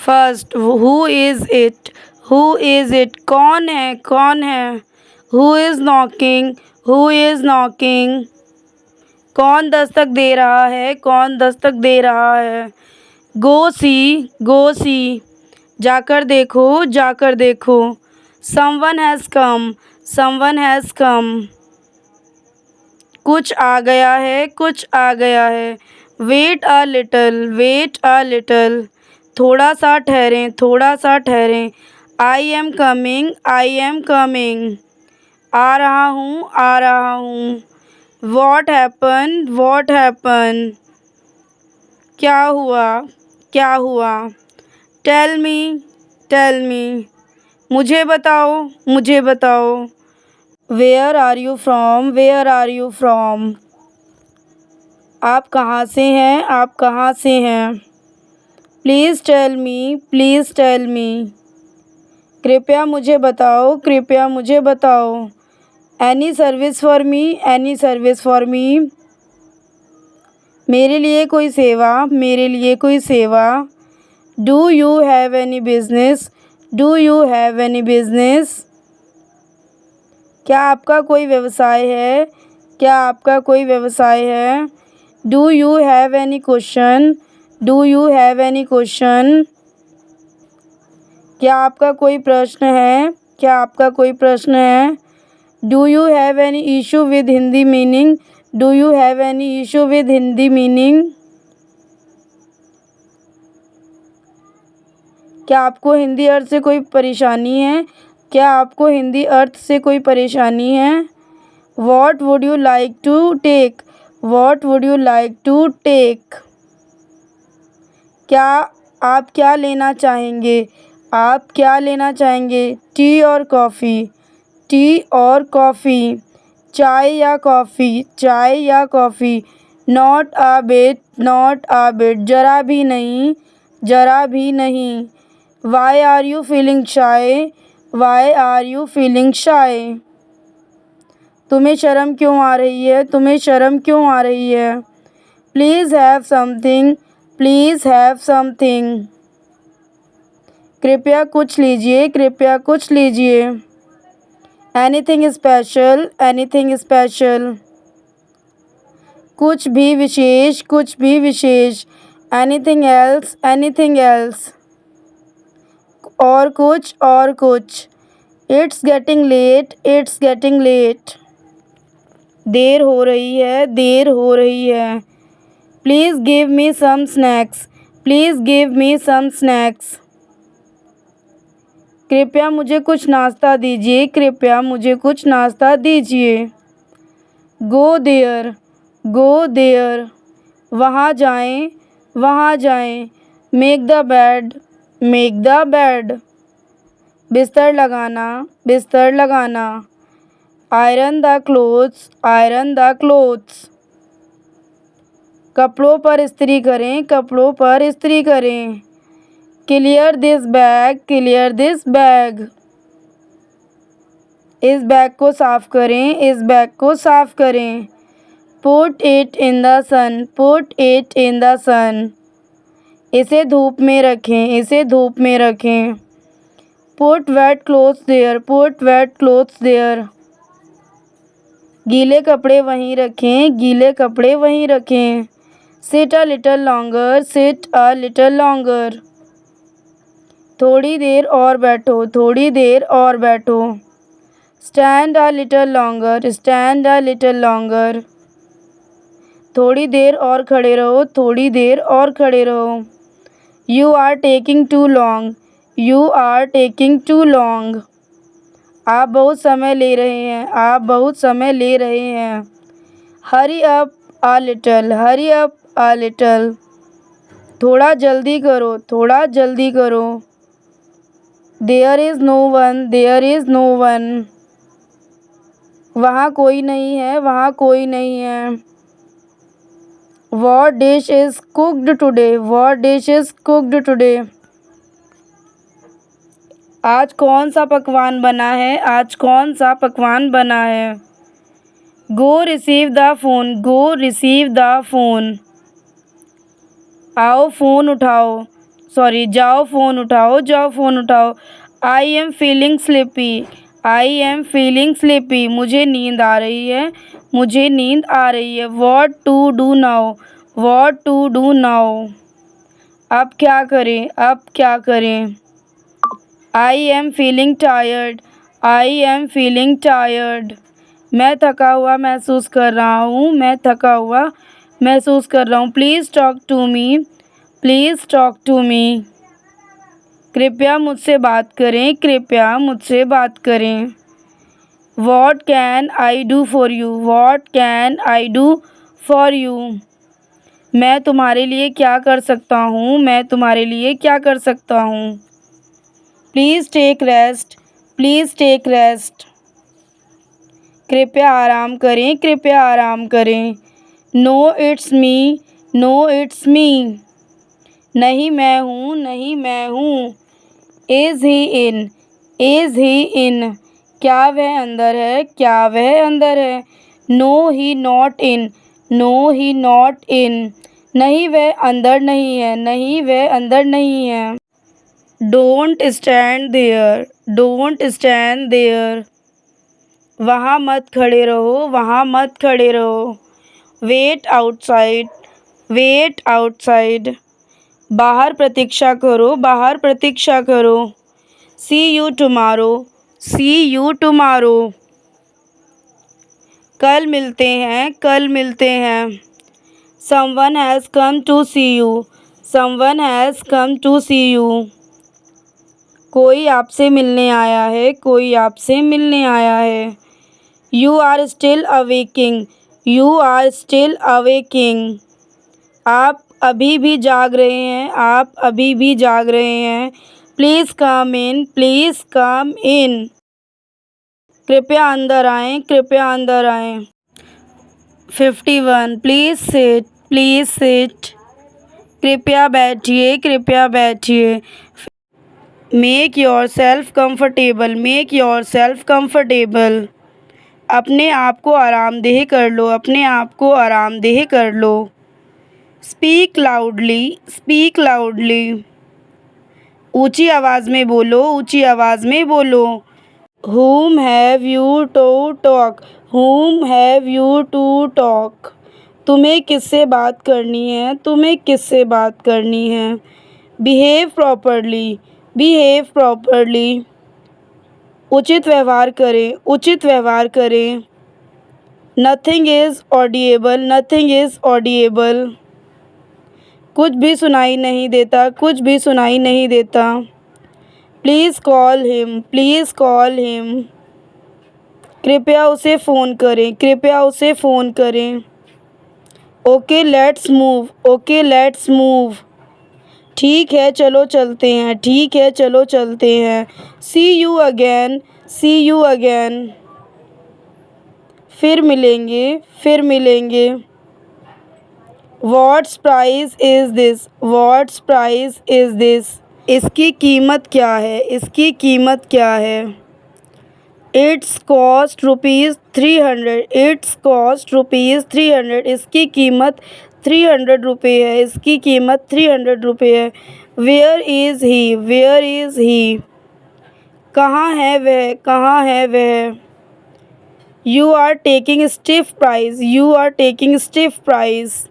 First, who is it? Who is it? कौन है? कौन है? Who is knocking? Who is knocking? कौन दस्तक दे रहा है? कौन दस्तक दे रहा है? गो सी, गो सी, जाकर देखो, जाकर देखो। Someone has come, someone has come, कुछ आ गया है, कुछ आ गया है। Wait a little, wait a little, थोड़ा सा ठहरें, थोड़ा सा ठहरें। I am coming, I am coming, आ रहा हूँ, आ रहा हूँ। वॉट हैपन, वॉट हैपन, क्या हुआ, क्या हुआ। टेल मी, टेल मी, मुझे बताओ, मुझे बताओ। Where are you from, where are you from, आप कहाँ से हैं, आप कहाँ से हैं। Please tell me, please tell me, कृपया मुझे बताओ, कृपया मुझे बताओ। Any service for me, any service for me, मेरे लिए कोई सेवा, मेरे लिए कोई सेवा। Do you have any business, do you have any business, क्या आपका कोई व्यवसाय है, क्या आपका कोई व्यवसाय है। Do you have any question, do you have any question, क्या आपका कोई प्रश्न है, क्या आपका कोई प्रश्न है। Do you have any issue with Hindi meaning, do you have any issue with Hindi meaning, क्या आपको हिंदी अर्थ से कोई परेशानी है, क्या आपको हिंदी अर्थ से कोई परेशानी है। What would you like to take, what would you like to take, क्या आप क्या लेना चाहेंगे, आप क्या लेना चाहेंगे। टी और कॉफ़ी, टी और कॉफ़ी, चाय या कॉफ़ी, चाय या coffee. Not a bit, not a bit, ज़रा भी नहीं, ज़रा भी नहीं। Why are you feeling shy, why are you feeling shy, तुम्हें शर्म क्यों आ रही है, तुम्हें शर्म क्यों आ रही है। Please have something, please have something, कृपया कुछ लीजिए, कृपया कुछ लीजिए। एनीथिंग स्पेशल, एनीथिंग स्पेशल, कुछ भी विशेष, कुछ भी विशेष। एनीथिंग एल्स, एनीथिंग एल्स, और कुछ, और कुछ। It's getting late, it's getting late, देर हो रही है, देर हो रही है। Please give me some snacks, please give me some snacks, कृपया मुझे कुछ नाश्ता दीजिए, कृपया मुझे कुछ नाश्ता दीजिए। गो देयर, गो देयर, वहाँ जाएं, वहाँ जाएं। Make the bed, make the bed, बिस्तर लगाना, बिस्तर लगाना। Iron the clothes, iron the clothes, कपड़ों पर इस्त्री करें, कपड़ों पर इस्त्री करें। Clear this bag, clear this bag, इस बैग को साफ़ करें, इस बैग को साफ़ करें। Put it in the sun, put it in the sun, इसे धूप में रखें, इसे धूप में रखें। Put wet clothes there, put wet clothes there, गीले कपड़े वहीं रखें, गीले कपड़े वहीं रखें। Sit a little longer, sit a little longer, थोड़ी देर और बैठो, थोड़ी देर और बैठो। Stand a little longer, stand a little longer, थोड़ी देर और खड़े रहो, थोड़ी देर और खड़े रहो। You are taking too long, you are taking too long, आप बहुत समय ले रहे हैं, आप बहुत समय ले रहे हैं। Hurry up a little, hurry up a little, थोड़ा जल्दी करो, थोड़ा जल्दी करो। There is no one, there is no one, वहाँ कोई नहीं है, वहाँ कोई नहीं है। What dish is cooked today, what dish is cooked today, आज कौन सा पकवान बना है, आज कौन सा पकवान बना है। Go receive the phone, go receive the phone, आओ फ़ोन उठाओ। सॉरी, जाओ फ़ोन उठाओ, जाओ फ़ोन उठाओ। I am feeling sleepy, I am feeling sleepy, मुझे नींद आ रही है, मुझे नींद आ रही है। What to do now, what to do now, अब क्या करें, अब क्या करें। I am feeling tired, I am feeling tired, मैं थका हुआ महसूस कर रहा हूँ, मैं थका हुआ महसूस कर रहा हूँ। Please talk to me, please talk to me, कृपया मुझसे बात करें, कृपया मुझसे बात करें। What can I do for you? What can I do for you? मैं तुम्हारे लिए क्या कर सकता हूँ, मैं तुम्हारे लिए क्या कर सकता हूँ। Please take rest, please take rest, कृपया आराम करें, कृपया आराम करें। No it's me, no it's me, नहीं मैं हूँ, नहीं मैं हूँ। इज़ ही इन, इज़ ही इन, क्या वह अंदर है, क्या वह अंदर है। No he not in, no he not in, नहीं वह अंदर नहीं है, नहीं वह अंदर नहीं है। Don't stand there, don't stand there, वहाँ मत खड़े रहो, वहाँ मत खड़े रहो। वेट आउटसाइड, वेट आउटसाइड, बाहर प्रतीक्षा करो, बाहर प्रतीक्षा करो। See you tomorrow, see you tomorrow, कल मिलते हैं, कल मिलते हैं। Someone has come to see you, someone has come to see you, कोई आपसे मिलने आया है, कोई आपसे मिलने आया है। You are still awaking, you are still awaking, आप अभी भी जाग रहे हैं, आप अभी भी जाग रहे हैं। प्लीज़ कम इन, प्लीज़ कम इन, कृपया अंदर आएँ, कृपया अंदर आएँ। 51 प्लीज़ सिट, प्लीज़ सिट, कृपया बैठिए, कृपया बैठिए। Make your self comfortable, make your self comfortable, अपने आप को आरामदेह कर लो, अपने आप को आरामदेह कर लो। स्पीक लाउडली, स्पीक लाउडली, ऊंची आवाज़ में बोलो, ऊंची आवाज़ में बोलो। Whom have you to talk, whom have you to talk, तुम्हें किससे बात करनी है, तुम्हें किससे बात करनी है। बिहेव प्रॉपरली, बिहेव प्रॉपरली, उचित व्यवहार करें, उचित व्यवहार करें। Nothing is audible, nothing is audible, कुछ भी सुनाई नहीं देता, कुछ भी सुनाई नहीं देता। Please call him, please call him, कृपया उसे फ़ोन करें, कृपया उसे फ़ोन करें। Okay let's move, okay let's move, ठीक है चलो चलते हैं, ठीक है चलो चलते हैं। See you again, see you again, फिर मिलेंगे, फिर मिलेंगे। What's price is this, what's price is this, इसकी कीमत क्या है, इसकी कीमत क्या है। It's cost rupees 300, it's cost rupees 300, इसकी कीमत 300 रुपये है, इसकी कीमत 300 रुपये है। Where is he, where is he, कहाँ है वह, कहाँ है वह। You are taking stiff price, you are taking stiff price,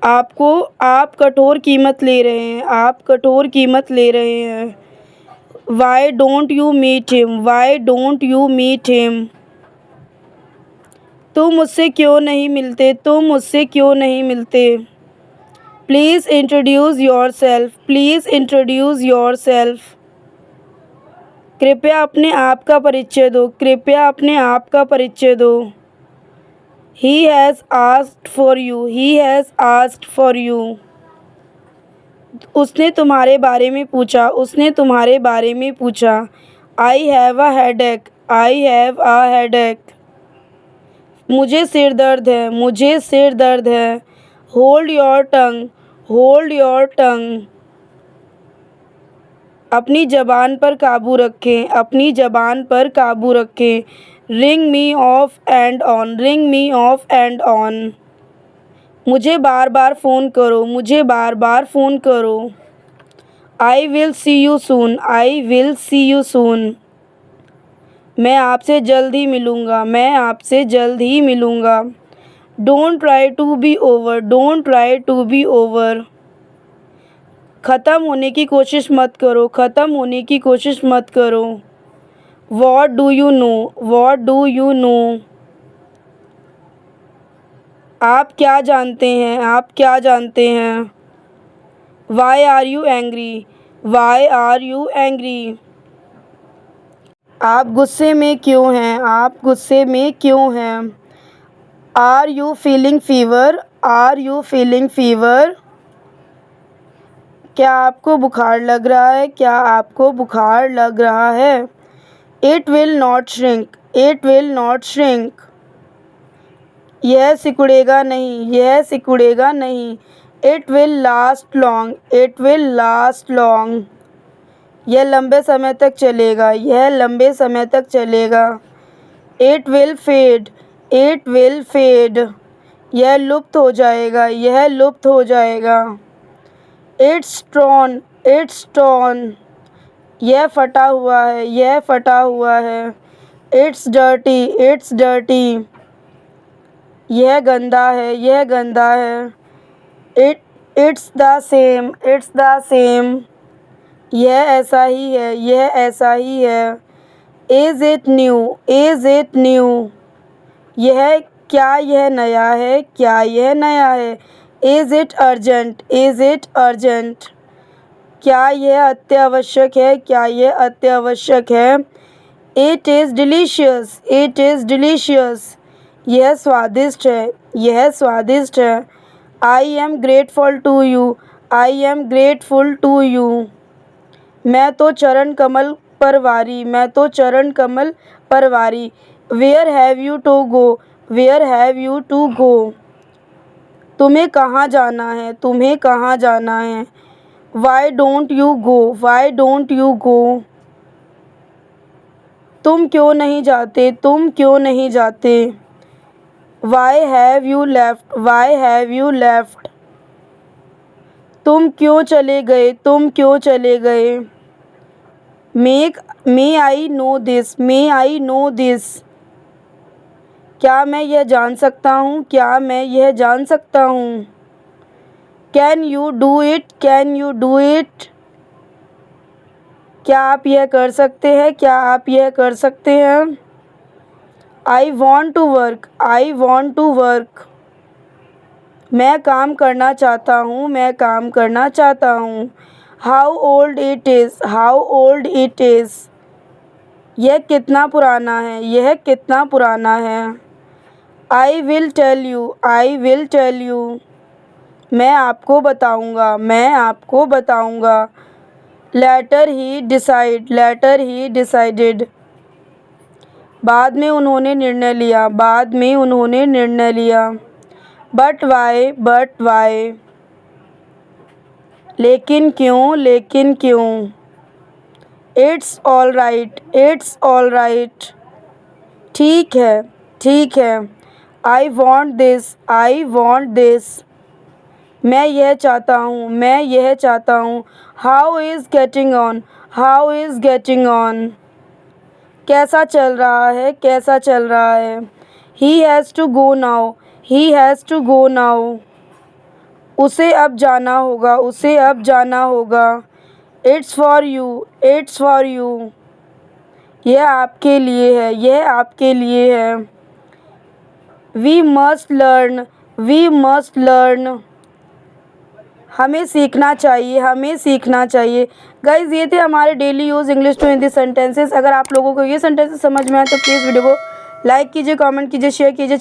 आपको, आप कठोर कीमत ले रहे हैं, आप कठोर कीमत ले रहे हैं। Why don't you meet him, why don't you meet him, तुम मुझसे क्यों नहीं मिलते, तुम मुझसे क्यों नहीं मिलते। Please introduce your self, please introduce your self, कृपया अपने आप का परिचय दो, कृपया अपने आप का परिचय दो। He has asked for you, he has asked for you, उसने तुम्हारे बारे में पूछा, उसने तुम्हारे बारे में पूछा। I have a headache, I have a headache, मुझे सिर दर्द है, मुझे सिर दर्द है। Hold your tongue, hold your tongue, अपनी ज़बान पर काबू रखें, अपनी ज़बान पर काबू रखें। Ring me of and on, ring me of and on, मुझे बार बार फ़ोन करो, मुझे बार बार फ़ोन करो। I will see you soon, I will see you soon. मैं आपसे जल्द ही मिलूँगा, मैं आपसे जल्द ही मिलूँगा। Don't try to be over, don't try to be over. ख़त्म होने की कोशिश मत करो, ख़त्म होने की कोशिश मत करो। What do you know, what do you know. आप क्या जानते हैं, आप क्या जानते हैं। Why are you angry, why are you angry. आप गुस्से में क्यों हैं, आप गुस्से में क्यों हैं। Are you feeling fever, are you feeling fever. क्या आपको बुखार लग रहा है, क्या आपको बुखार लग रहा है। It will not shrink, it will not shrink. यह सिकुड़ेगा नहीं, यह सिकुड़ेगा नहीं। It will last long, it will last long. यह लंबे समय तक चलेगा, यह लंबे समय तक चलेगा। It will fade, it will fade. यह लुप्त हो जाएगा, यह लुप्त हो जाएगा। It's torn, it's torn. यह फटा हुआ है, यह फटा हुआ है। It's dirty, it's dirty. यह गंदा है, यह गंदा है। It's the same, it's the same. यह ऐसा ही है, यह ऐसा ही है। Is it new, is it new. यह क्या यह नया है, क्या यह नया है। Is it urgent, is it urgent. क्या यह अत्यावश्यक है, क्या यह अत्यावश्यक है। It is delicious, it is delicious. यह स्वादिष्ट है, यह स्वादिष्ट है। I am grateful to you, I am grateful to you. मैं तो चरण कमल परवारी, मैं तो चरण कमल परवारी। Where have you to go, where have you to go. तुम्हें कहाँ जाना है, तुम्हें कहाँ जाना है। Why don't you go, why don't you गो। तुम क्यों नहीं जाते, तुम क्यों नहीं जाते। Why have you left, why have you left. तुम क्यों चले गए, तुम क्यों चले गए। May I know this, may I know this. क्या मैं यह जान सकता हूँ, क्या मैं यह जान सकता हूँ। Can you do it, can you do it. क्या आप यह कर सकते हैं, क्या आप यह कर सकते हैं। I want to work, I want to work. मैं काम करना चाहता हूँ, मैं काम करना चाहता हूँ। How old it is, how old it is. यह कितना पुराना है, यह कितना पुराना है। I will tell you, I will tell you. मैं आपको बताऊँगा, मैं आपको बताऊँगा। Later he decide, later he decided. बाद में उन्होंने निर्णय लिया, बाद में उन्होंने निर्णय लिया। But why, but why. लेकिन क्यों, लेकिन क्यों। It's all right, it's all right. ठीक है, ठीक है। I want this, I want this. मैं यह चाहता हूँ, मैं यह चाहता हूँ। How is getting on, how is getting on. कैसा चल रहा है, कैसा चल रहा है। He has to go now, he has to go now. उसे अब जाना होगा, उसे अब जाना होगा। It's for you, it's for you. यह आपके लिए है, यह आपके लिए है। We must learn, we must learn. हमें सीखना चाहिए, हमें सीखना चाहिए। गाइज़ ये थे हमारे daily use English to Hindi sentences. अगर आप लोगों को ये सेंटेंसेस समझ में आए तो प्लीज़ वीडियो को लाइक कीजिए, कमेंट कीजिए, शेयर कीजिए।